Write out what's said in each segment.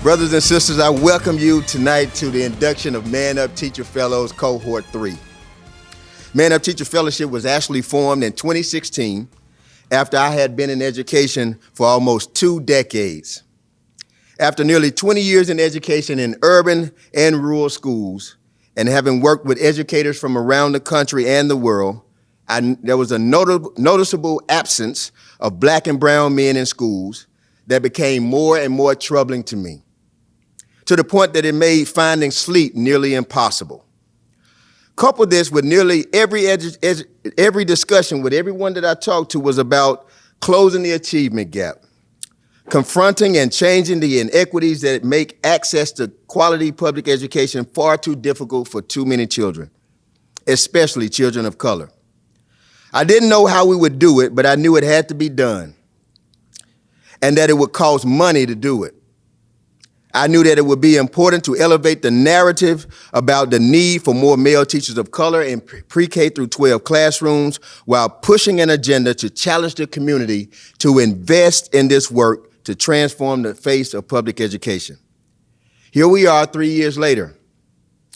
Brothers and sisters, I welcome you tonight to the induction of ManUp Teacher Fellows Cohort 3. ManUp Teacher Fellowship was actually formed in 2016 after I had been in education for almost 2 decades. After nearly 20 years in education in urban and rural schools, and having worked with educators from around the country and the world, there was a noticeable absence of Black and brown men in schools that became more and more troubling to me, to the point that it made finding sleep nearly impossible. Couple this with nearly every discussion with everyone that I talked to was about closing the achievement gap, confronting and changing the inequities that make access to quality public education far too difficult for too many children, especially children of color. I didn't know how we would do it, but I knew it had to be done, and that it would cost money to do it. I knew that it would be important to elevate the narrative about the need for more male teachers of color in pre-K through 12 classrooms, while pushing an agenda to challenge the community to invest in this work to transform the face of public education. Here we are 3 years later,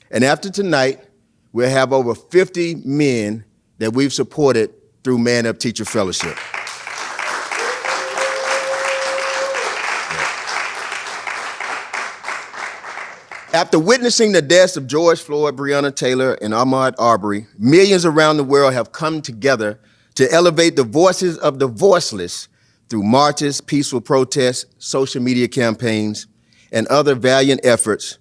and after tonight, we'll have over 50 men that we've supported through ManUp Teacher Fellowship. After witnessing the deaths of George Floyd, Breonna Taylor, and Ahmaud Arbery, millions around the world have come together to elevate the voices of the voiceless through marches, peaceful protests, social media campaigns, and other valiant efforts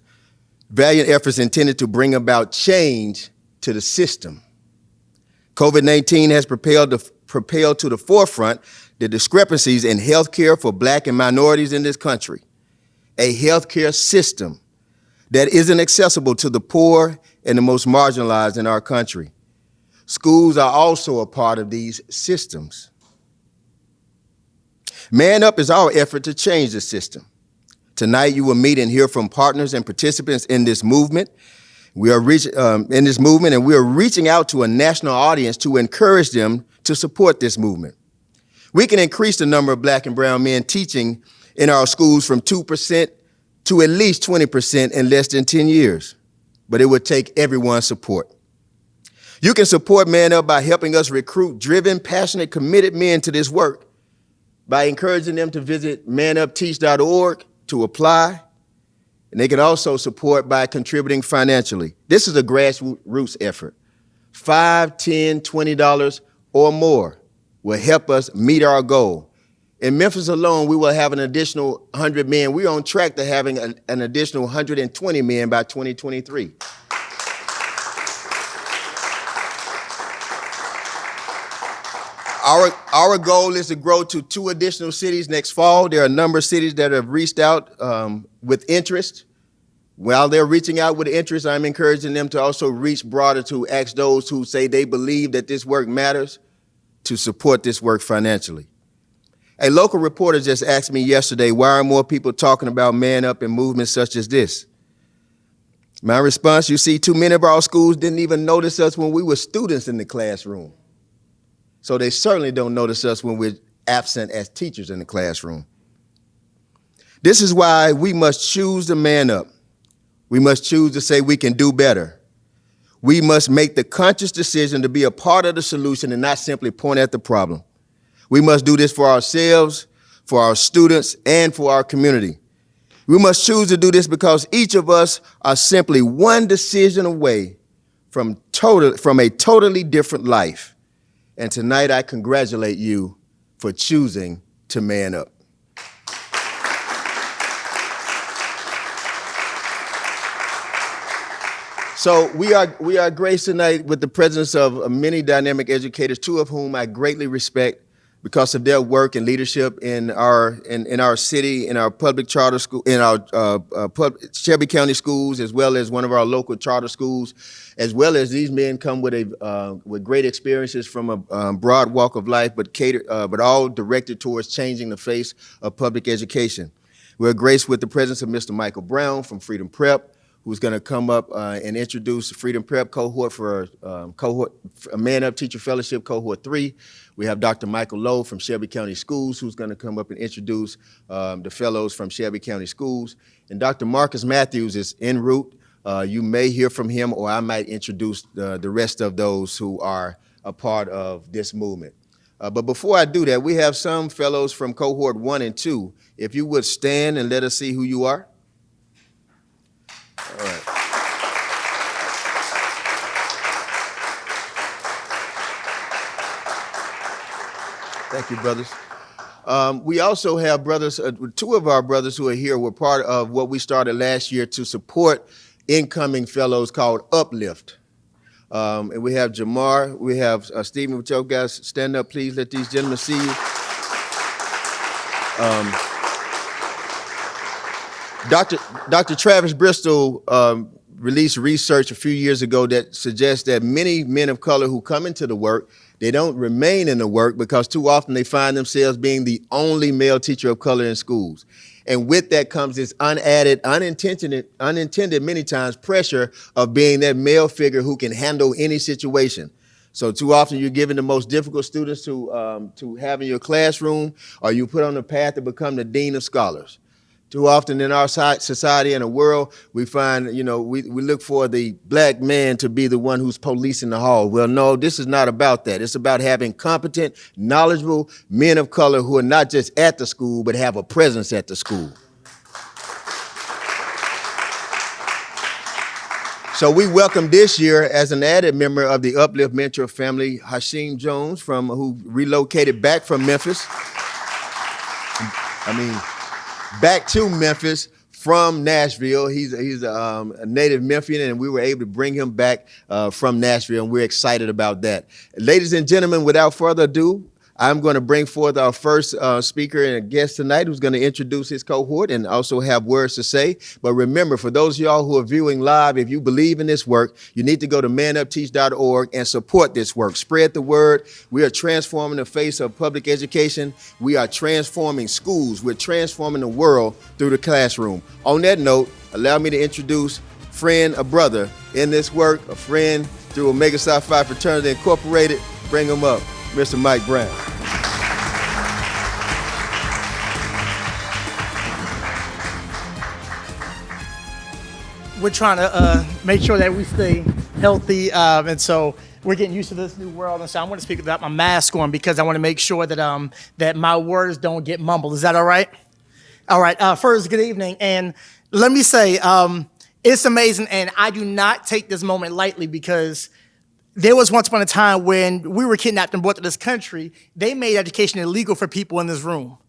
intended to bring about change to the system. COVID-19 has propelled to the forefront the discrepancies in healthcare for Black and minorities in this country, a healthcare system that isn't accessible to the poor and the most marginalized in our country. Schools are also a part of these systems. ManUp is our effort to change the system. Tonight, you will meet and hear from partners and participants in this movement. We are reaching out to a national audience to encourage them to support this movement. We can increase the number of Black and brown men teaching in our schools from 2% to at least 20% in less than 10 years, but it would take everyone's support. You can support ManUp by helping us recruit driven, passionate, committed men to this work, by encouraging them to visit manupteach.org to apply, and they can also support by contributing financially. This is a grassroots effort. $5, $10, $20 or more will help us meet our goal. In Memphis alone, we will have an additional 100 men. We're on track to having an additional 120 men by 2023. Our goal is to grow to 2 additional cities next fall. There are a number of cities that have reached out with interest. While they're reaching out with interest, I'm encouraging them to also reach broader to ask those who say they believe that this work matters to support this work financially. A local reporter just asked me yesterday, why are more people talking about ManUp and movements such as this? My response, you see, too many of our schools didn't even notice us when we were students in the classroom. So they certainly don't notice us when we're absent as teachers in the classroom. This is why we must choose to man up. We must choose to say we can do better. We must make the conscious decision to be a part of the solution and not simply point at the problem. We must do this for ourselves, for our students, and for our community. We must choose to do this because each of us are simply one decision away from a totally different life. And tonight I congratulate you for choosing to man up. So we are graced tonight with the presence of many dynamic educators, 2 of whom I greatly respect because of their work and leadership in our city, in our public charter school, in our Shelby County schools, as well as one of our local charter schools, as well as these men come with great experiences from a broad walk of life, but all directed towards changing the face of public education. We're graced with the presence of Mr. Michael Brown from Freedom Prep, who's going to come up and introduce Freedom Prep Cohort for ManUp Teacher Fellowship Cohort 3. We have Dr. Michael Lowe from Shelby County Schools, who's going to come up and introduce the fellows from Shelby County Schools. And Dr. Marcus Matthews is en route. You may hear from him, or I might introduce the rest of those who are a part of this movement. But before I do that, we have some fellows from Cohort 1 and 2. If you would stand and let us see who you are. All right. Thank you, brothers. We also have brothers, two of our brothers who are here were part of what we started last year to support incoming fellows called Uplift. And we have Jamar, we have Stephen. Would you guys stand up, please? Let these gentlemen see you. Dr. Travis Bristol released research a few years ago that suggests that many men of color who come into the work, they don't remain in the work because too often they find themselves being the only male teacher of color in schools. And with that comes this unintended many times pressure of being that male figure who can handle any situation. So too often you're giving the most difficult students to have in your classroom, or you put on the path to become the dean of scholars. Too often in our society and the world, we find, we look for the black man to be the one who's policing the hall. Well, no, this is not about that. It's about having competent, knowledgeable men of color who are not just at the school, but have a presence at the school. So we welcome this year as an added member of the Uplift Mentor family, Hashim Jones, who relocated back from Memphis. Back to Memphis from Nashville. He's a native Memphian, and we were able to bring him back from Nashville, and we're excited about that. Ladies and gentlemen, without further ado, I'm going to bring forth our first speaker and a guest tonight who's going to introduce his cohort and also have words to say. But remember, for those of y'all who are viewing live, if you believe in this work, you need to go to manupteach.org and support this work. Spread the word. We are transforming the face of public education. We are transforming schools. We're transforming the world through the classroom. On that note, allow me to introduce a brother in this work, a friend through Omega Psi Phi Fraternity Incorporated. Bring him up, Mr. Mike Brown. We're trying to make sure that we stay healthy, and so we're getting used to this new world. And so I want to speak without my mask on because I want to make sure that that my words don't get mumbled. Is that all right? All right. First, good evening, and let me say it's amazing, and I do not take this moment lightly because there was once upon a time when we were kidnapped and brought to this country. They made education illegal for people in this room.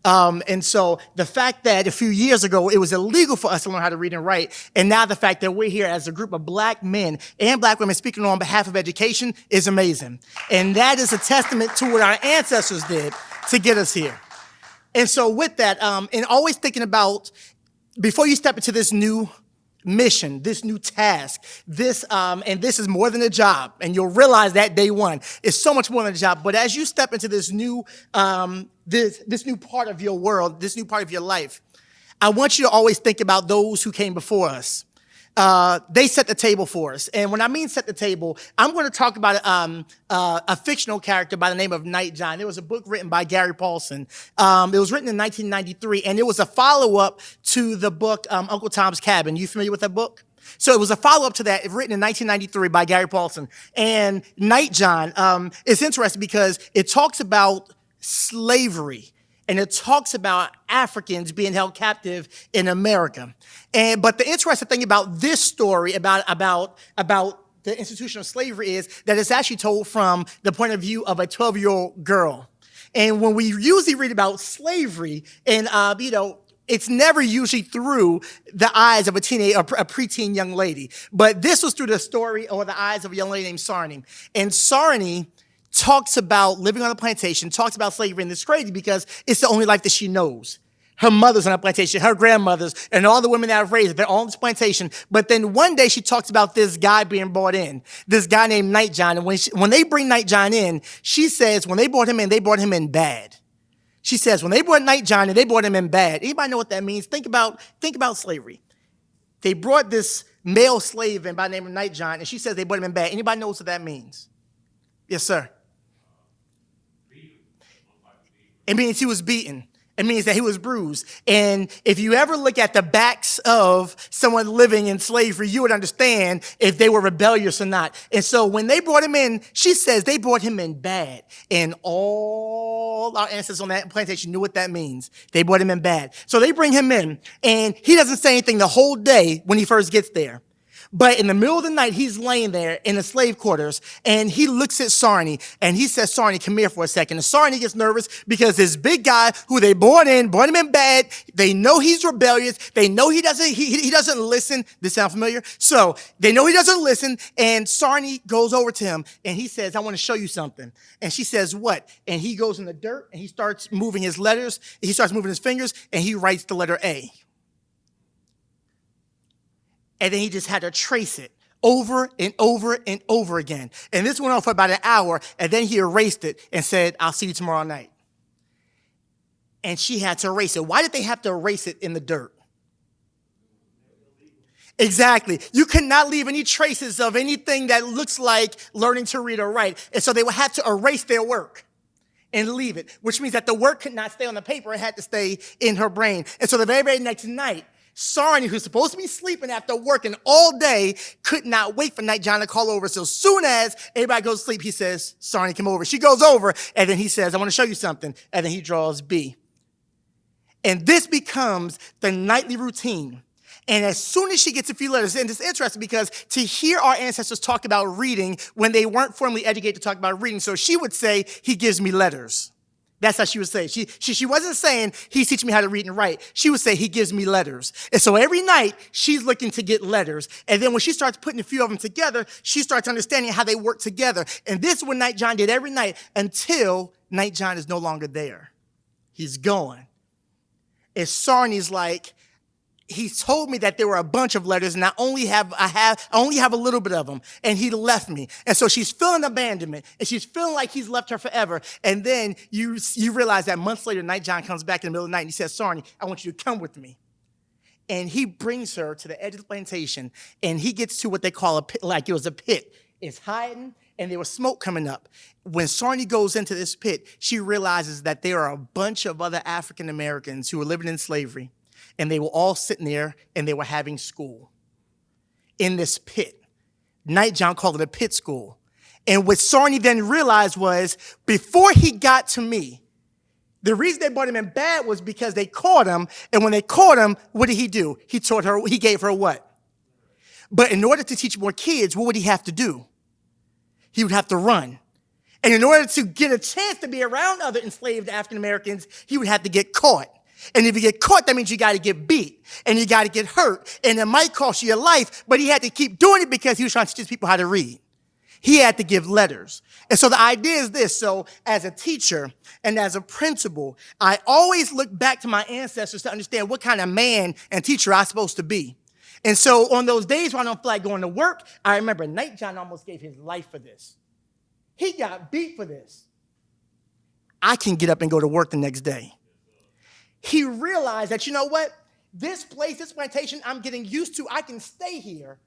And so the fact that a few years ago it was illegal for us to learn how to read and write, and now the fact that we're here as a group of black men and black women speaking on behalf of education is amazing. And that is a testament to what our ancestors did to get us here. And so with that, and always thinking about, before you step into this new mission, this new task, and this is more than a job, and you'll realize that day one, it's so much more than a job. But as you step into this new this new part of your world, this new part of your life, I want you to always think about those who came before us. They set the table for us. And when I mean set the table, I'm going to talk about a fictional character by the name of Nightjohn. There was a book written by Gary Paulson. It was written in 1993, and it was a follow-up to the book Uncle Tom's Cabin. You familiar with that book? So it was a follow-up to that, written in 1993 by Gary Paulson. And Nightjohn is interesting because it talks about slavery, and it talks about Africans being held captive in America. But the interesting thing about this story, about the institution of slavery, is that it's actually told from the point of view of a 12-year-old girl. And when we usually read about slavery, and it's never usually through the eyes of a teenage or a preteen young lady. But this was through the story or the eyes of a young lady named Sarney. And Sarney talks about living on a plantation, talks about slavery, and it's crazy because it's the only life that she knows. Her mother's on a plantation, her grandmother's, and all the women that have raised her, they're all on this plantation. But then one day she talks about this guy being brought in, this guy named Nightjohn. And when they bring Nightjohn in, she says when they brought him in bad. She says when they brought Nightjohn in, they brought him in bad. Anybody know what that means? Think about slavery. They brought this male slave in by the name of Nightjohn, and she says they put him in bed. Anybody knows what that means? Yes, sir. It means he was beaten. It means that he was bruised. And if you ever look at the backs of someone living in slavery, you would understand if they were rebellious or not. And so when they brought him in, she says they brought him in bad. And all our ancestors on that plantation knew what that means. They brought him in bad. So they bring him in, and he doesn't say anything the whole day when he first gets there. But in the middle of the night, he's laying there in the slave quarters, and he looks at Sarnie, and he says, Sarnie, come here for a second. And Sarnie gets nervous because this big guy who they brought him in bed. They know he's rebellious. They know he doesn't listen. This sound familiar? So they know he doesn't listen, and Sarnie goes over to him, and he says, I want to show you something. And she says, what? And he goes in the dirt, and he starts moving his letters. He starts moving his fingers, and he writes the letter A. And then he just had to trace it over and over and over again. And this went on for about an hour, and then he erased it and said, I'll see you tomorrow night. And she had to erase it. Why did they have to erase it in the dirt? Exactly. You could not leave any traces of anything that looks like learning to read or write. And so they would have to erase their work and leave it, which means that the work could not stay on the paper. It had to stay in her brain. And so the very, very next night, Sarnie, who's supposed to be sleeping after working all day, could not wait for Nightjohn to call over. So as soon as everybody goes to sleep, he says, Sarnie, come over. She goes over, and then he says, I want to show you something. And then he draws B. And this becomes the nightly routine. And as soon as she gets a few letters, and it's interesting because to hear our ancestors talk about reading when they weren't formally educated to talk about reading, so she would say, he gives me letters. That's how she would say. She wasn't saying, he's teaching me how to read and write. She would say, he gives me letters. And so every night, she's looking to get letters. And then when she starts putting a few of them together, she starts understanding how they work together. And this is what Nightjohn did every night until Nightjohn is no longer there. He's gone. And Sarnie's like, he told me that there were a bunch of letters, and I only have a little bit of them, and he left me. And so she's feeling abandonment, and she's feeling like he's left her forever. And then you realize that months later, Nightjohn comes back in the middle of the night, and he says, Sarnie, I want you to come with me. And he brings her to the edge of the plantation, and he gets to what they call a pit, like it was a pit. It's hiding, and there was smoke coming up. When Sarnie goes into this pit, she realizes that there are a bunch of other African Americans who were living in slavery. And they were all sitting there, and they were having school in this pit. Nightjohn called it a pit school. And what Sarnie then realized was, before he got to me, the reason they brought him in bad was because they caught him, and when they caught him, what did he do? He gave her what? But in order to teach more kids, what would he have to do? He would have to run. And in order to get a chance to be around other enslaved African Americans, he would have to get caught. And if you get caught, that means you got to get beat and you got to get hurt. And it might cost you your life, but he had to keep doing it because he was trying to teach people how to read. He had to give letters. And so the idea is this. So as a teacher and as a principal, I always look back to my ancestors to understand what kind of man and teacher I'm supposed to be. And so on those days when I don't feel like going to work, I remember Nightjohn almost gave his life for this. He got beat for this. I can get up and go to work the next day. He realized that, you know what? This place, this plantation I'm getting used to, I can stay here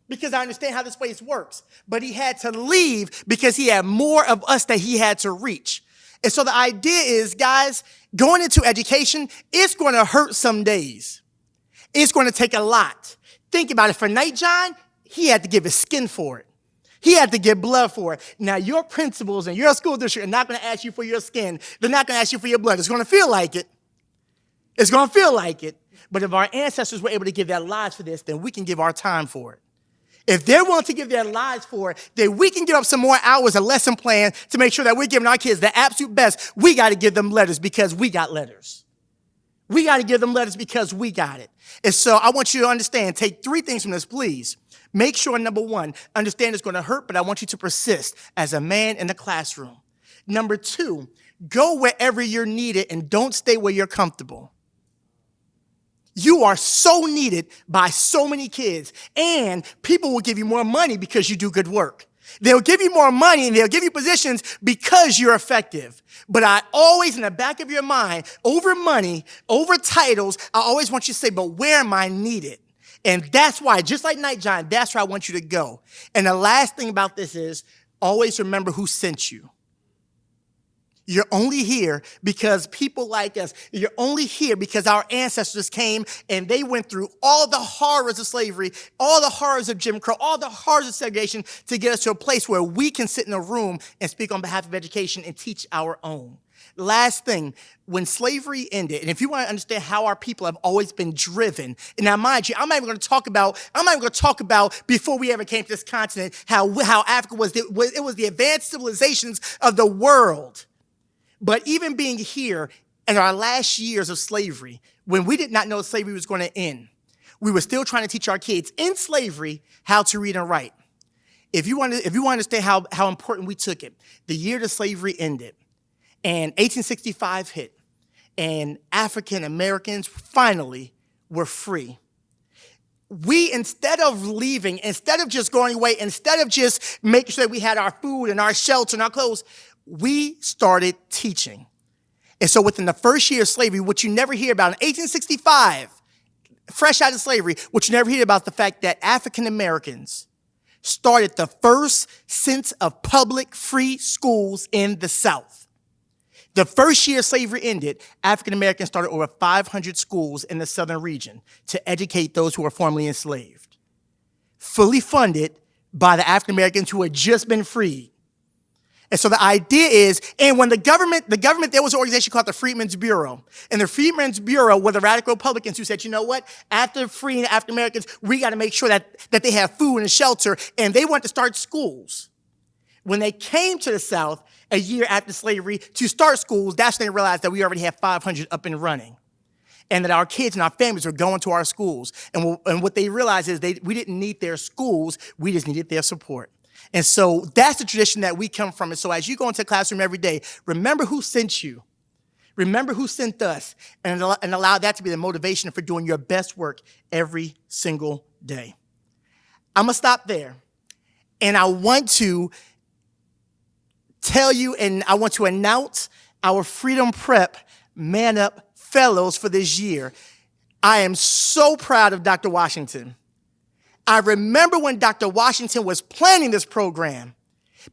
because I understand how this place works. But he had to leave because he had more of us that he had to reach. And so the idea is, guys, going into education, it's going to hurt some days. It's going to take a lot. Think about it. For Nightjohn, he had to give his skin for it. He had to give blood for it. Now, your principals and your school district are not going to ask you for your skin. They're not going to ask you for your blood. It's going to feel like it. It's going to feel like it. But if our ancestors were able to give their lives for this, then we can give our time for it. If they're willing to give their lives for it, then we can give up some more hours of lesson plan to make sure that we're giving our kids the absolute best. We got to give them letters because we got letters. We got to give them letters because we got it. And so I want you to understand, take 3 things from this, please. Make sure, number 1, understand it's going to hurt, but I want you to persist as a man in the classroom. Number 2, go wherever you're needed and don't stay where you're comfortable. You are so needed by so many kids, and people will give you more money because you do good work. They'll give you more money and they'll give you positions because you're effective. But I always, in the back of your mind, over money, over titles, I always want you to say, but where am I needed? And that's why, just like Night Giant, that's where I want you to go. And the last thing about this is always remember who sent you. You're only here because people like us. You're only here because our ancestors came and they went through all the horrors of slavery, all the horrors of Jim Crow, all the horrors of segregation to get us to a place where we can sit in a room and speak on behalf of education and teach our own. Last thing, when slavery ended, and if you want to understand how our people have always been driven, and now mind you, I'm not even going to talk about before we ever came to this continent, how Africa was the advanced civilizations of the world. But even being here in our last years of slavery, when we did not know slavery was going to end, we were still trying to teach our kids in slavery how to read and write. If you want to understand how important we took it, the year the slavery ended, and 1865 hit, and African Americans finally were free. We, instead of leaving, instead of just going away, instead of just making sure that we had our food and our shelter and our clothes, we started teaching. And so within the first year of slavery, what you never hear about in 1865, fresh out of slavery, what you never hear about the fact that African Americans started the first sense of public free schools in the South. The first year slavery ended, African Americans started over 500 schools in the southern region to educate those who were formerly enslaved, fully funded by the African Americans who had just been freed. And so the idea is, and when the government, there was an organization called the Freedmen's Bureau. And the Freedmen's Bureau were the radical Republicans who said, you know what? After freeing the African Americans, we got to make sure that they have food and shelter. And they wanted to start schools. When they came to the South a year after slavery to start schools, that's when they realized that we already had 500 up and running. And that our kids and our families were going to our schools. And what they realized is we didn't need their schools, we just needed their support. And so that's the tradition that we come from. And so as you go into the classroom every day, remember who sent you. Remember who sent us, and allow that to be the motivation for doing your best work every single day. I'm going to stop there. And I want to tell you, and I want to announce our Freedom Prep ManUp Fellows for this year. I am so proud of Dr. Washington. I remember when Dr. Washington was planning this program,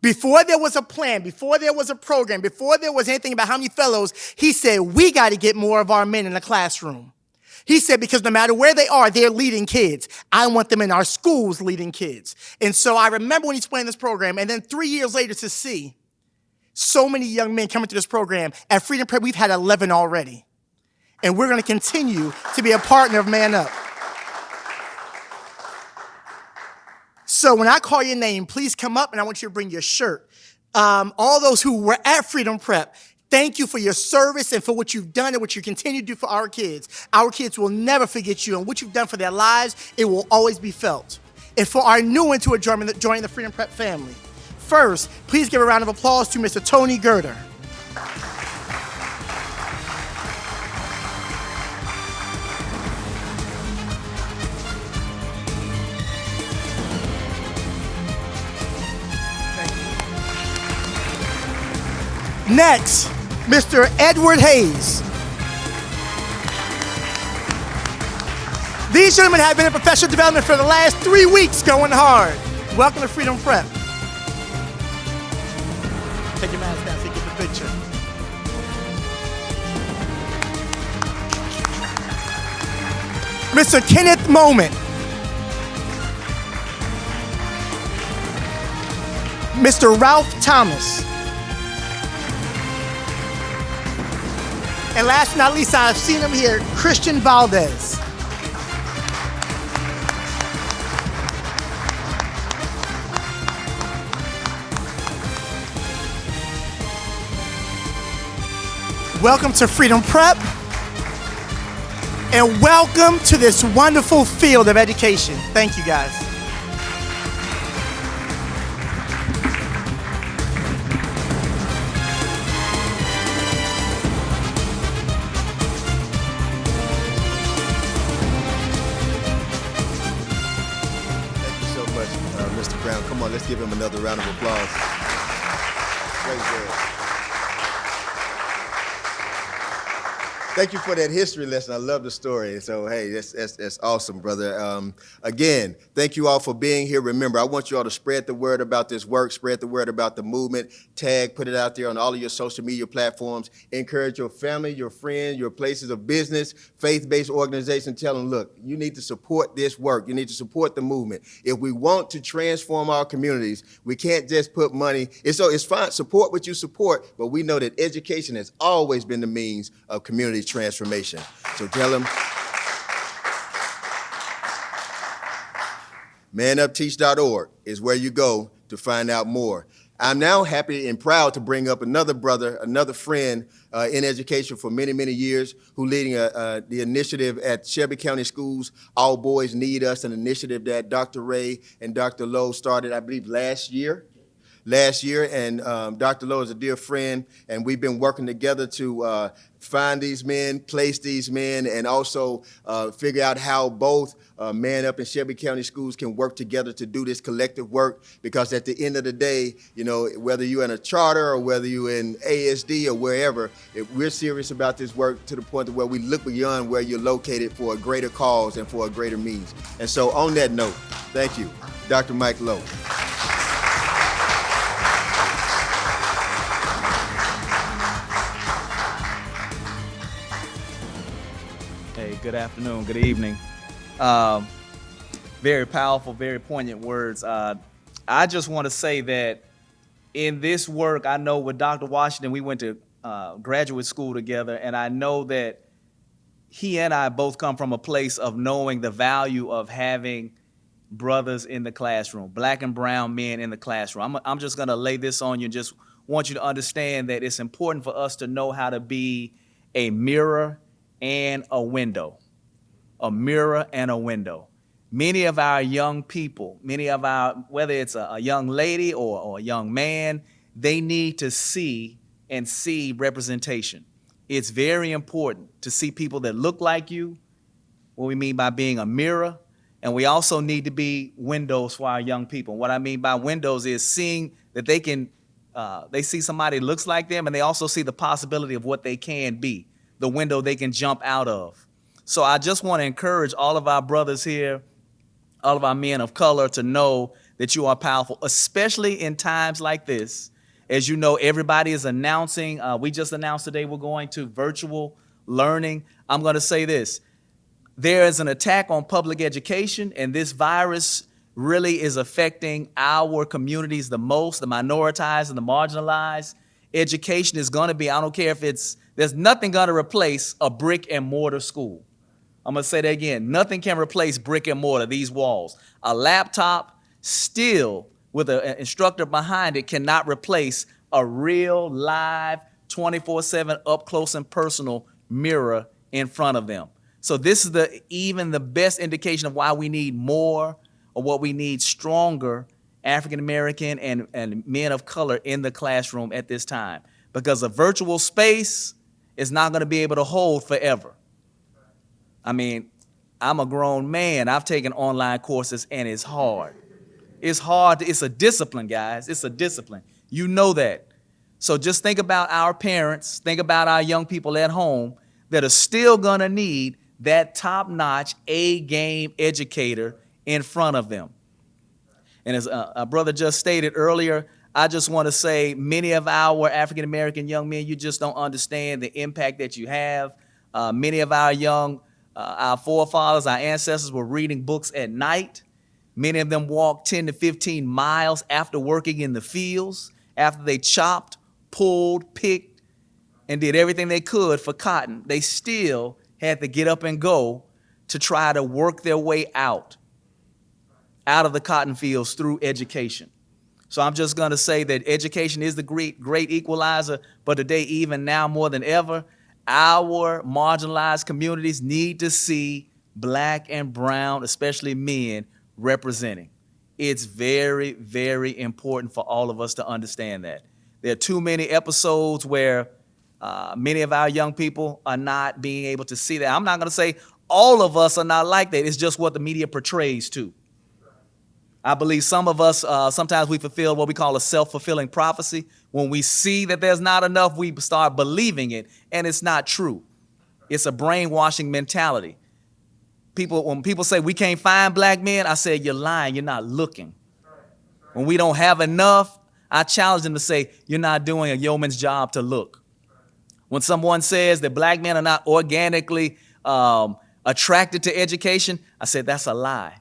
before there was a plan, before there was a program, before there was anything about how many fellows, he said, we got to get more of our men in the classroom. He said, because no matter where they are, they're leading kids. I want them in our schools leading kids. And so I remember when he's planning this program, and then 3 years later to see so many young men coming through this program. At Freedom Prep, we've had 11 already. And we're going to continue to be a partner of ManUp. So when I call your name, please come up, and I want you to bring your shirt. All those who were at Freedom Prep, thank you for your service and for what you've done and what you continue to do for our kids. Our kids will never forget you, and what you've done for their lives, it will always be felt. And for our new ones who are joining the Freedom Prep family, first, please give a round of applause to Mr. Tony Girder. Next, Mr. Edward Hayes. These gentlemen have been in professional development for the last 3 weeks, going hard. Welcome to Freedom Prep. Take your mask down so you get the picture. Mr. Kenneth Moment. Mr. Ralph Thomas. And last but not least, I've seen him here, Christian Valdez. Welcome to Freedom Prep, and welcome to this wonderful field of education. Thank you, guys. Mr. Brown. Come on, let's give him another round of applause. Great job. Thank you for that history lesson. I love the story. So, hey, that's awesome, brother. Again, thank you all for being here. Remember, I want you all to spread the word about this work, spread the word about the movement, tag, put it out there on all of your social media platforms. Encourage your family, your friends, your places of business, faith-based organizations. Tell them, look, you need to support this work. You need to support the movement. If we want to transform our communities, we can't just put money. It's fine, support what you support, but we know that education has always been the means of community transformation. So tell them, manupteach.org is where you go to find out more. I'm now happy and proud to bring up another brother, another friend in education for many, many years, who leading the initiative at Shelby County Schools, All Boys Need Us, an initiative that Dr. Ray and Dr. Lowe started, I believe, last year. And Dr. Lowe is a dear friend, and we've been working together to find these men, place these men, and also figure out how both ManUp and Shelby County Schools can work together to do this collective work, because at the end of the day, you know, whether you're in a charter or whether you're in ASD or wherever, if we're serious about this work to the point of where we look beyond where you're located for a greater cause and for a greater means. And so on that note, thank you, Dr. Mike Lowe. Hey, good afternoon, good evening. Very powerful, very poignant words. I just want to say that in this work, I know with Dr. Washington, we went to graduate school together, and I know that he and I both come from a place of knowing the value of having brothers in the classroom, black and brown men in the classroom. I'm just going to lay this on you and just want you to understand that it's important for us to know how to be a mirror and a window. A mirror and a window. Many of our young people, whether it's a young lady or a young man, they need to see representation. It's very important to see people that look like you, what we mean by being a mirror, and we also need to be windows for our young people. What I mean by windows is seeing that they see somebody that looks like them, and they also see the possibility of what they can be, the window they can jump out of. So I just want to encourage all of our brothers here, all of our men of color, to know that you are powerful, especially in times like this. As you know, everybody is announcing, we just announced today we're going to virtual learning. I'm going to say this. There is an attack on public education, and this virus really is affecting our communities the most, the minoritized and the marginalized. Education is going to be, I don't care if there's nothing going to replace a brick and mortar school. I'm going to say that again. Nothing can replace brick and mortar, these walls. A laptop, still with an instructor behind it, cannot replace a real, live, 24/7, up close and personal mirror in front of them. So this is even the best indication of why we need more, or what we need stronger African American and men of color in the classroom at this time. Because a virtual space is not going to be able to hold forever. I mean, I'm a grown man. I've taken online courses, and it's hard. It's hard. It's a discipline, guys. It's a discipline. You know that. So just think about our parents. Think about our young people at home that are still going to need that top-notch A-game educator in front of them. And as a brother just stated earlier, I just want to say many of our African-American young men, you just don't understand the impact that you have. Many of our forefathers, our ancestors were reading books at night. Many of them walked 10 to 15 miles after working in the fields, after they chopped, pulled, picked, and did everything they could for cotton. They still had to get up and go to try to work their way out of the cotton fields through education. So I'm just going to say that education is the great equalizer, but today, even now more than ever, our marginalized communities need to see black and brown, especially men, representing. It's very, very important for all of us to understand that. There are too many episodes where many of our young people are not being able to see that. I'm not going to say all of us are not like that. It's just what the media portrays too. I believe some of us, sometimes we fulfill what we call a self-fulfilling prophecy. When we see that there's not enough, we start believing it, and it's not true. It's a brainwashing mentality. When people say we can't find black men, I say you're lying, you're not looking. When we don't have enough, I challenge them to say you're not doing a yeoman's job to look. When someone says that black men are not organically attracted to education, I said that's a lie.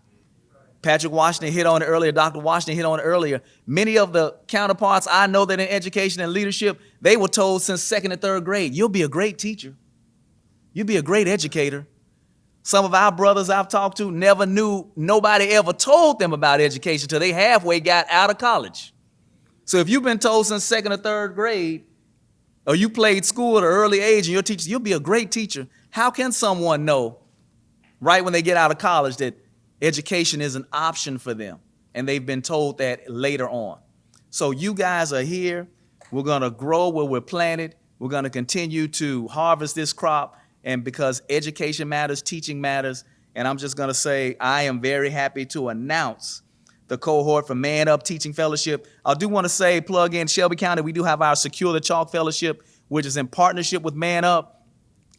Patrick Washington hit on it earlier, Dr. Washington hit on it earlier. Many of the counterparts I know that in education and leadership, they were told since 2nd and 3rd grade, you'll be a great teacher. You'll be a great educator. Some of our brothers I've talked to never knew, nobody ever told them about education till they halfway got out of college. So if you've been told since 2nd or 3rd grade, or you played school at an early age and your teacher, you'll be a great teacher, how can someone know right when they get out of college that education is an option for them? And they've been told that later on. So you guys are here. We're going to grow where we're planted. We're going to continue to harvest this crop. And because education matters, teaching matters. And I'm just going to say I am very happy to announce the cohort for ManUp Teaching Fellowship. I do want to say, plug in Shelby County, we do have our Secure the Chalk Fellowship, which is in partnership with ManUp.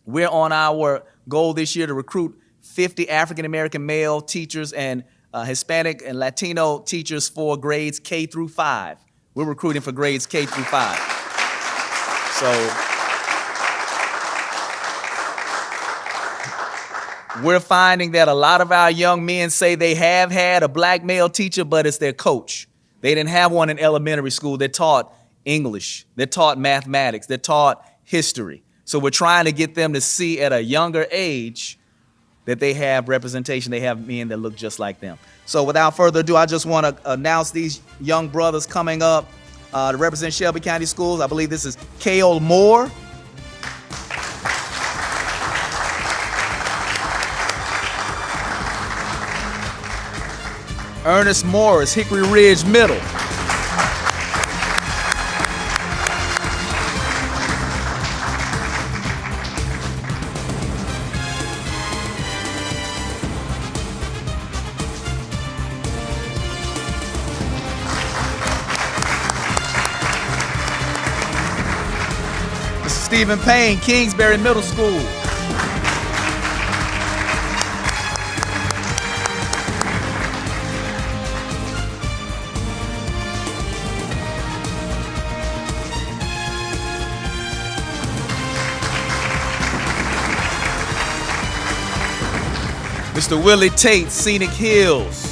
We're on our goal this year to recruit 50 African-American male teachers and Hispanic and Latino teachers for grades K through 5. We're recruiting for grades K through 5. So we're finding that a lot of our young men say they have had a black male teacher, but it's their coach. They didn't have one in elementary school. They're taught English. They're taught mathematics. They're taught history. So we're trying to get them to see at a younger age that they have representation. They have men that look just like them. So without further ado, I just want to announce these young brothers coming up to represent Shelby County Schools. I believe this is K.O. Moore. Ernest Morris, Hickory Ridge Middle. Mr. Stephen Payne, Kingsbury Middle School. Mr. Willie Tate, Scenic Hills.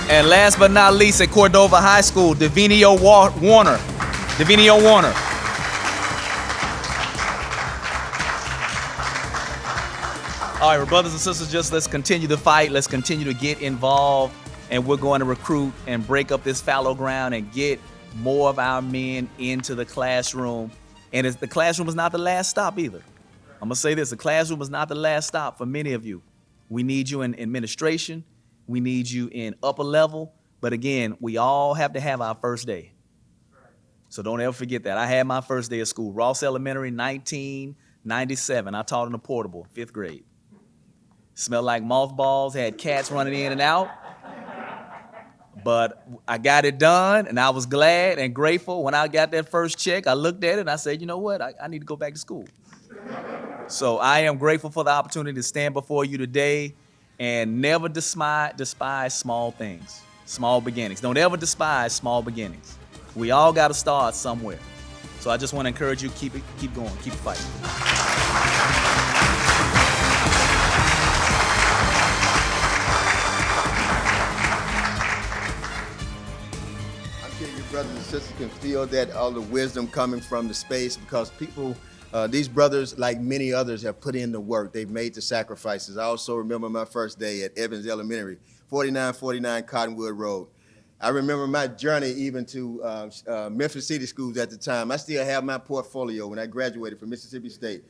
And last but not least, at Cordova High School, Davinio Warner. Davinio Warner. All right, well, brothers and sisters, just let's continue to fight. Let's continue to get involved. And we're going to recruit and break up this fallow ground and get more of our men into the classroom. And the classroom is not the last stop either. I'm going to say this. The classroom is not the last stop for many of you. We need you in administration. We need you in upper level. But again, we all have to have our first day. So don't ever forget that. I had my first day of school, Ross Elementary, 1997. I taught in a portable, 5th grade. Smelled like mothballs, had cats running in and out. But I got it done, and I was glad and grateful. When I got that first check, I looked at it, and I said, you know what? I need to go back to school. So I am grateful for the opportunity to stand before you today and never despise small things, small beginnings. Don't ever despise small beginnings. We all got to start somewhere. So I just want to encourage you, keep going, keep fighting. Brothers and sisters can feel that all the wisdom coming from the space, because people, these brothers, like many others, have put in the work. They've made the sacrifices. I also remember my first day at Evans Elementary, 4949 Cottonwood Road. I remember my journey even to Memphis City Schools at the time. I still have my portfolio when I graduated from Mississippi State.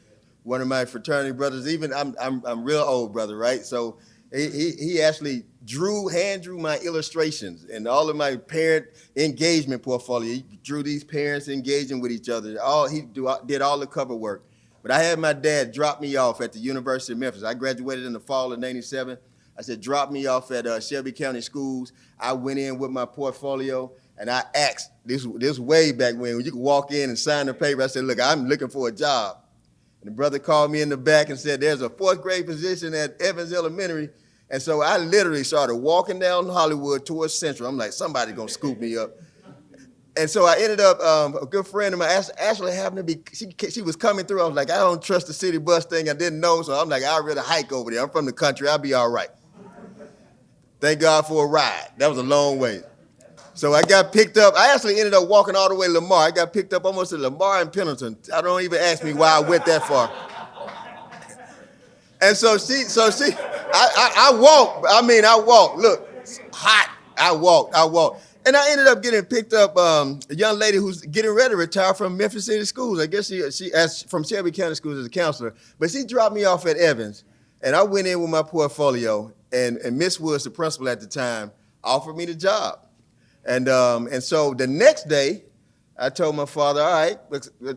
One of my fraternity brothers, even I'm real old brother, right? So He actually hand drew my illustrations and all of my parent engagement portfolio. He drew these parents engaging with each other. Did all the cover work. But I had my dad drop me off at the University of Memphis. I graduated in the fall of '97. I said, drop me off at Shelby County Schools. I went in with my portfolio and I asked, this way back when you could walk in and sign the paper. I said, look, I'm looking for a job. And the brother called me in the back and said, there's a 4th grade position at Evans Elementary. And so I literally started walking down Hollywood towards Central. I'm like, somebody's gonna scoop me up. And so I ended up, a good friend of mine, actually happened to be, she was coming through. I was like, I don't trust the city bus thing. I didn't know, so I'm like, I'll really hike over there. I'm from the country, I'll be all right. Thank God for a ride. That was a long way. So I got picked up. I actually ended up walking all the way to Lamar. I got picked up almost at Lamar and Pendleton. I don't even ask me why I went that far. And I walked. I walked. Look, it's hot. I walked. And I ended up getting picked up, a young lady who's getting ready to retire from Memphis City Schools. I guess she from Shelby County Schools as a counselor. But she dropped me off at Evans. And I went in with my portfolio. And Miss Woods, the principal at the time, offered me the job. And so the next day, I told my father, all right,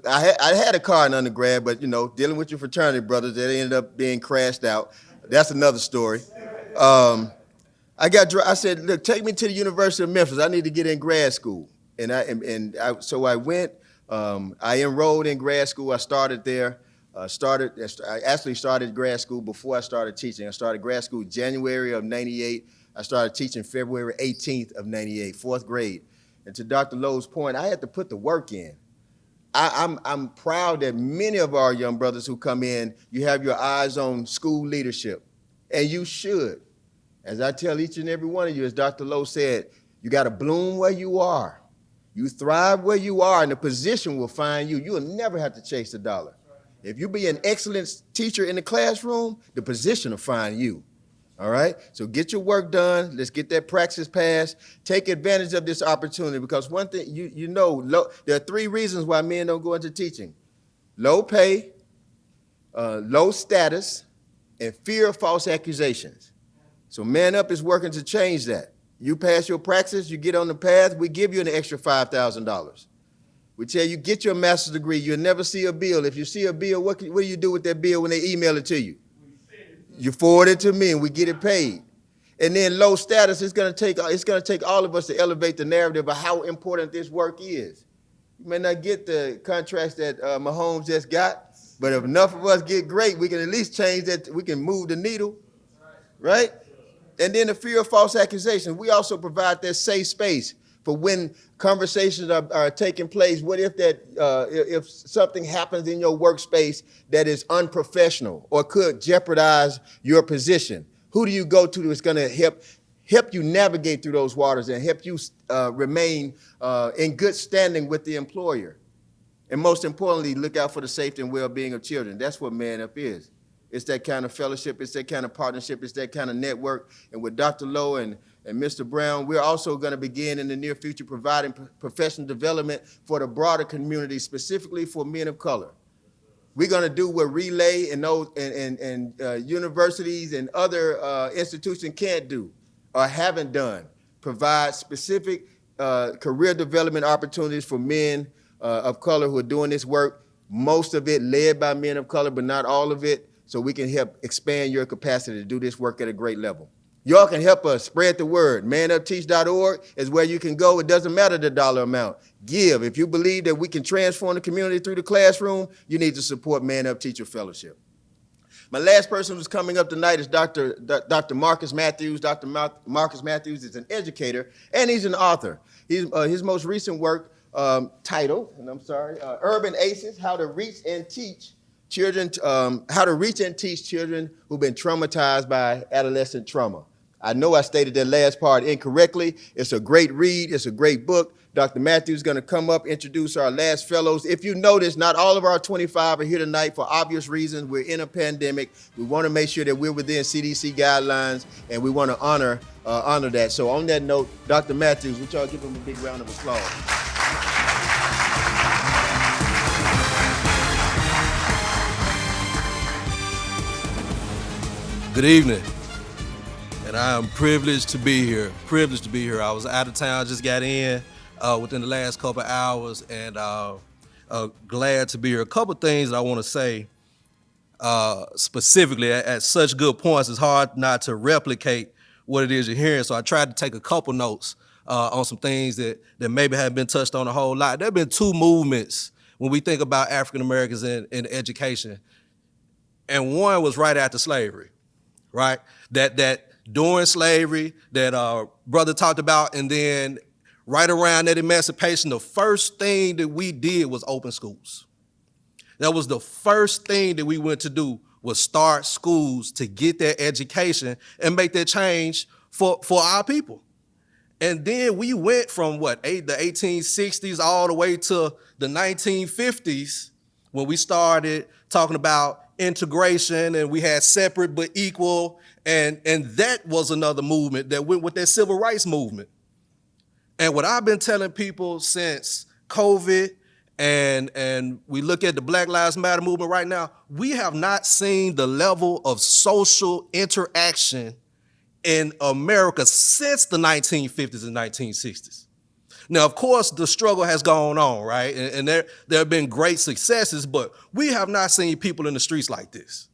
I had a car in undergrad, but, dealing with your fraternity brothers, that ended up being crashed out. That's another story. I said, look, take me to the University of Memphis. I need to get in grad school. So I went. I enrolled in grad school. I started there. I actually started grad school before I started teaching. I started grad school January of '98. I started teaching February 18th of '98, 4th grade. And to Dr. Lowe's point, I had to put the work in. I'm proud that many of our young brothers who come in, you have your eyes on school leadership, and you should. As I tell each and every one of you, as Dr. Lowe said, you got to bloom where you are. You thrive where you are, and the position will find you. You will never have to chase the dollar. If you be an excellent teacher in the classroom, the position will find you. All right? So get your work done. Let's get that praxis passed. Take advantage of this opportunity, because one thing, there are 3 reasons why men don't go into teaching: low pay, low status, and fear of false accusations. So ManUp is working to change that. You pass your praxis, you get on the path, we give you an extra $5,000. We tell you, get your master's degree. You'll never see a bill. If you see a bill, what do you do with that bill when they email it to you? You forward it to me and we get it paid. And then low status, it's gonna take all of us to elevate the narrative of how important this work is. You may not get the contracts that Mahomes just got, but if enough of us get great, we can at least change that. We can move the needle, right? And then the fear of false accusations. We also provide that safe space for when conversations are taking place. What if if something happens in your workspace that is unprofessional or could jeopardize your position? Who do you go to that's going to help you navigate through those waters and help you remain in good standing with the employer? And most importantly, look out for the safety and well-being of children. That's what ManUp is. It's that kind of fellowship, it's that kind of partnership, it's that kind of network. And with Dr. Lowe and Mr. Brown, we're also going to begin in the near future providing professional development for the broader community, specifically for men of color. We're going to do what Relay and universities and other institutions can't do or haven't done. Provide specific career development opportunities for men of color who are doing this work, most of it led by men of color, but not all of it, so we can help expand your capacity to do this work at a great level. Y'all can help us spread the word. ManUpTeach.org is where you can go. It doesn't matter the dollar amount. Give. If you believe that we can transform the community through the classroom, you need to support ManUp Teacher Fellowship. My last person who's coming up tonight is Dr. Marcus Matthews. Dr. Marcus Matthews is an educator, and he's an author. His most recent work, titled, Urban Aces, How to Reach and Teach Children who've been traumatized by adolescent trauma. I know I stated that last part incorrectly. It's a great read. It's a great book. Dr. Matthews is going to come up, introduce our last fellows. If you notice, not all of our 25 are here tonight for obvious reasons. We're in a pandemic. We want to make sure that we're within CDC guidelines, and we want to honor that. So on that note, Dr. Matthews, would y'all give him a big round of applause? Good evening. I am privileged to be here. Privileged to be here. I was out of town, just got in within the last couple of hours, and glad to be here. A couple things that I want to say specifically at such good points. It's hard not to replicate what it is you're hearing. So I tried to take a couple notes on some things that maybe haven't been touched on a whole lot. There have been two movements when we think about African Americans in education, and one was right after slavery, right? That during slavery that brother talked about, and then right around that emancipation, the first thing that we did was open schools. That was the first thing that we went to do, was start schools to get that education and make that change for our people. And then we went from the 1860s all the way to the 1950s when we started talking about integration, and we had separate but equal, and that was another movement that went with that civil rights movement. And what I've been telling people since COVID, and we look at the Black Lives Matter movement right now, we have not seen the level of social interaction in America since the 1950s and 1960s. Now, of course, the struggle has gone on, right? And there have been great successes, but we have not seen people in the streets like this.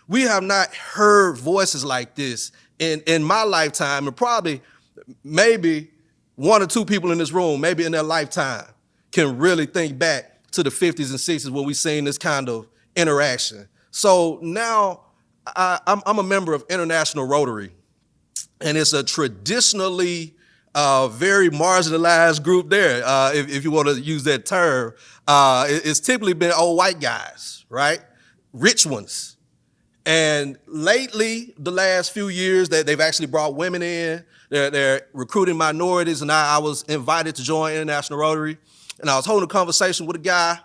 We have not heard voices like this in my lifetime, and probably maybe one or two people in this room, maybe in their lifetime, can really think back to the 50s and 60s when we seen this kind of interaction. So now I'm a member of International Rotary, and it's a traditionally very marginalized group there, if you want to use that term. It's typically been old white guys, right? Rich ones. And lately, the last few years, they've actually brought women in. They're recruiting minorities, and I was invited to join International Rotary. And I was holding a conversation with a guy,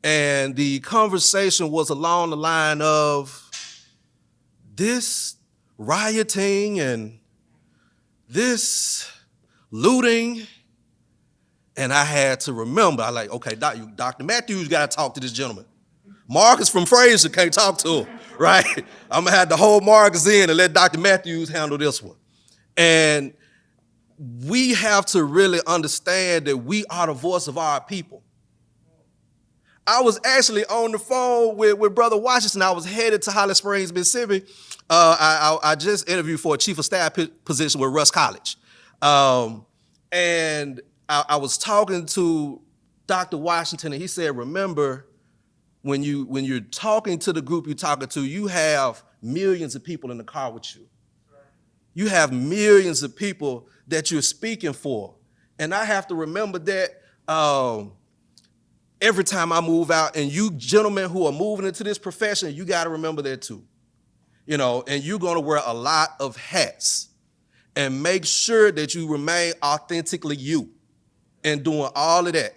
and the conversation was along the line of this rioting and this looting. And I had to remember, I like, okay, Dr. Matthews got to talk to this gentleman. Marcus from Fraser can't talk to him, right? I'm gonna have to hold Marcus in and let Dr. Matthews handle this one. And we have to really understand that we are the voice of our people. I was actually on the phone with Brother Washington. I was headed to Holly Springs, Mississippi. I just interviewed for a chief of staff position with Russ College. And I was talking to Dr. Washington, and he said, remember, when you're talking to the group you're talking to, you have millions of people in the car with you. You have millions of people that you're speaking for. And I have to remember that every time I move out, and you gentlemen who are moving into this profession, you got to remember that too. You know, and you're going to wear a lot of hats, and make sure that you remain authentically you in doing all of that.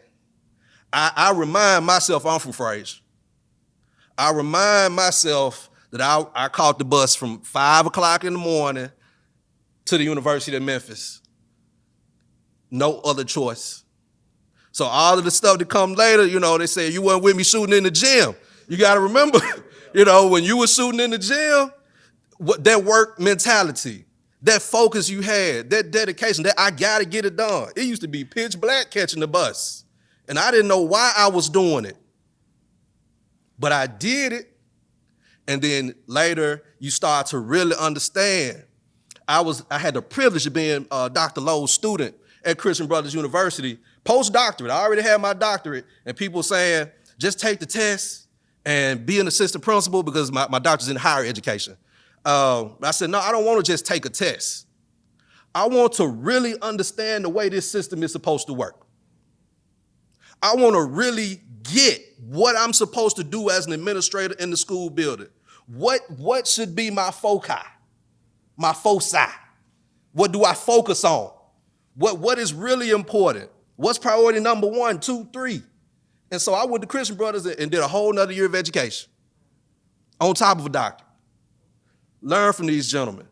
I remind myself I'm from Fraser. I remind myself that I caught the bus from 5 o'clock in the morning to the University of Memphis. No other choice. So all of the stuff that come later, you know, they say you weren't with me shooting in the gym. You got to remember, you know, when you were shooting in the gym, that work mentality, that focus you had, that dedication, that I got to get it done. It used to be pitch black catching the bus, and I didn't know why I was doing it. But I did it, and then later you start to really understand. I had the privilege of being Dr. Lowe's student at Christian Brothers University, postdoctorate. I already had my doctorate, and people saying, just take the test and be an assistant principal, because my doctor's in higher education. I said, no, I don't want to just take a test. I want to really understand the way this system is supposed to work. I want to really get what I'm supposed to do as an administrator in the school building. What should be my foci? My foci? What do I focus on? What is really important? What's priority number 1, 2, 3? And so I went to Christian Brothers and did a whole nother year of education on top of a doctorate. Learn from these gentlemen.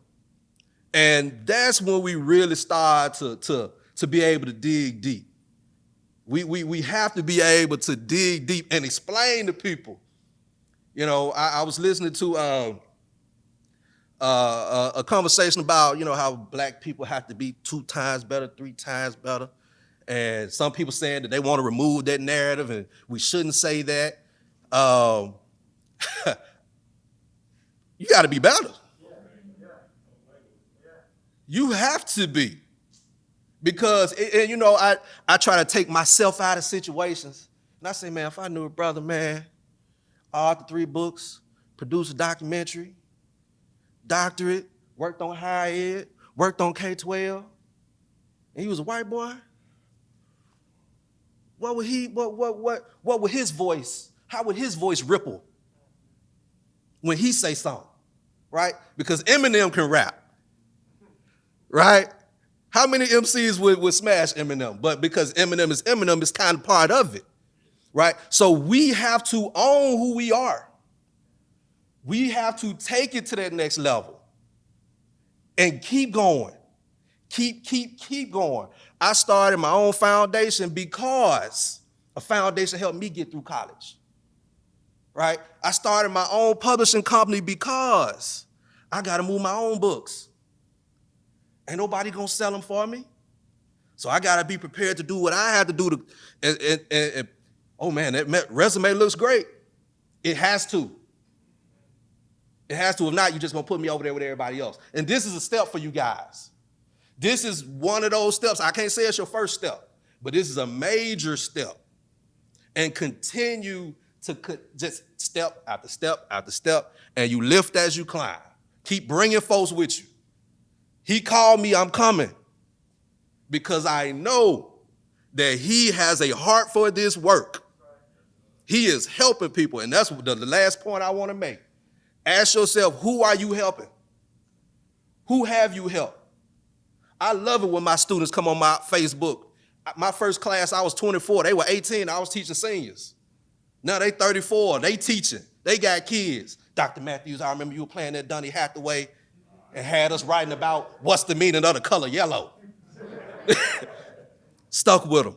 And that's when we really start to be able to dig deep. We have to be able to dig deep and explain to people. You know, I was listening to a conversation about, how black people have to be 2 times better, 3 times better. And some people saying that they want to remove that narrative and we shouldn't say that. You got to be better. You have to be. Because, I try to take myself out of situations. And I say, man, if I knew a brother, man, authored 3 books, produced a documentary, doctorate, worked on higher ed, worked on K-12, and he was a white boy, what would his voice, how would his voice ripple when he say something, right? Because Eminem can rap, right? How many MCs would smash Eminem? But because Eminem is Eminem, it's kind of part of it, right? So we have to own who we are. We have to take it to that next level and keep going. Keep going. I started my own foundation because a foundation helped me get through college, right? I started my own publishing company because I got to move my own books. Ain't nobody gonna sell them for me. So I gotta be prepared to do what I have to do and oh man, that resume looks great. It has to. It has to. If not, you're just gonna put me over there with everybody else. And this is a step for you guys. This is one of those steps. I can't say it's your first step, but this is a major step. And continue to just step after step after step, and you lift as you climb. Keep bringing folks with you. He called me, I'm coming, because I know that he has a heart for this work. He is helping people, and that's the last point I want to make. Ask yourself, who are you helping? Who have you helped? I love it when my students come on my Facebook. My first class, I was 24. They were 18. I was teaching seniors. Now they 34. They teaching. They got kids. Dr. Matthews, I remember you were playing that Donny Hathaway and had us writing about what's the meaning of the color yellow. Stuck with them.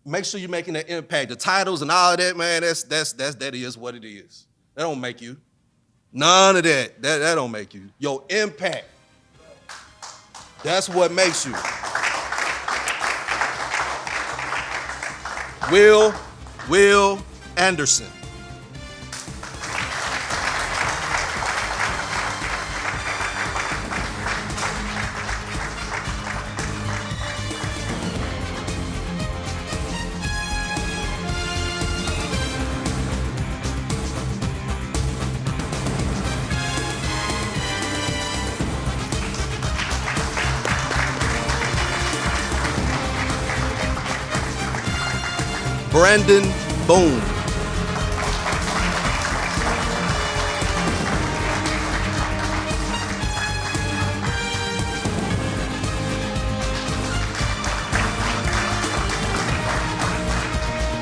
Make sure you're making that impact. The titles and all of that, man, that is what it is. That don't make you. None of that. That don't make you. Your impact. That's what makes you. Will Anderson. Brandon Boone.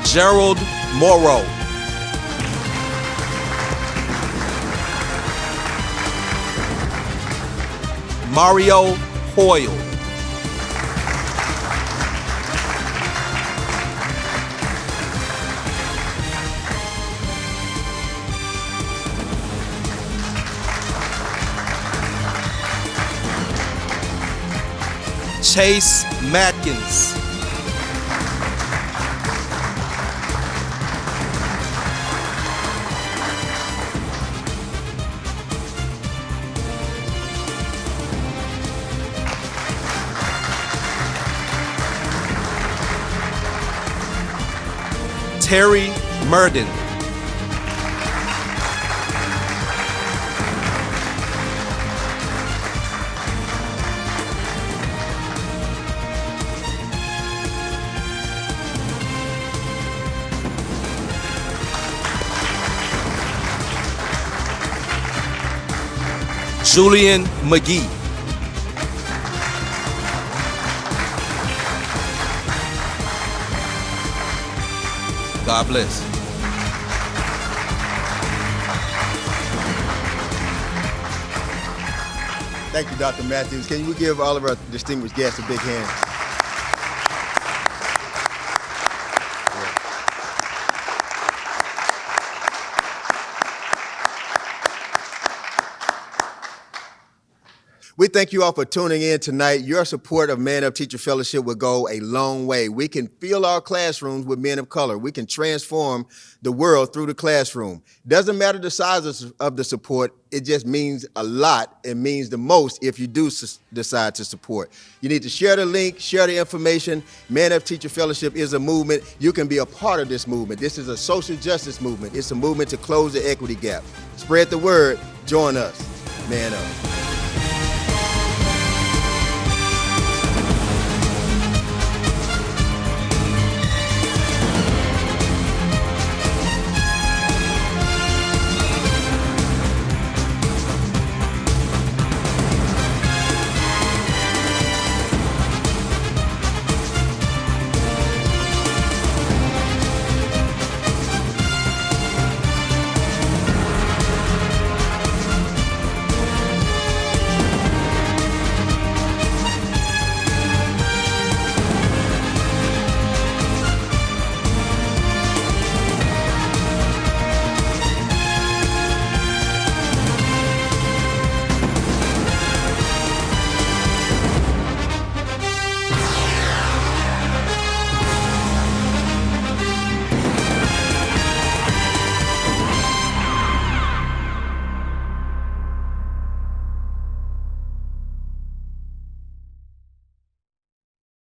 Gerald Morrow. Mario Hoyle. Chase Madkins. Terry Murden. Julian McGee. God bless. Thank you, Dr. Matthews. Can we give all of our distinguished guests a big hand? We thank you all for tuning in tonight. Your support of Man Up Teacher Fellowship will go a long way. We can fill our classrooms with men of color. We can transform the world through the classroom. Doesn't matter the size of the support. It just means a lot. It means the most if you do decide to support. You need to share the link, share the information. Man Up Teacher Fellowship is a movement. You can be a part of this movement. This is a social justice movement. It's a movement to close the equity gap. Spread the word. Join us. Man Up.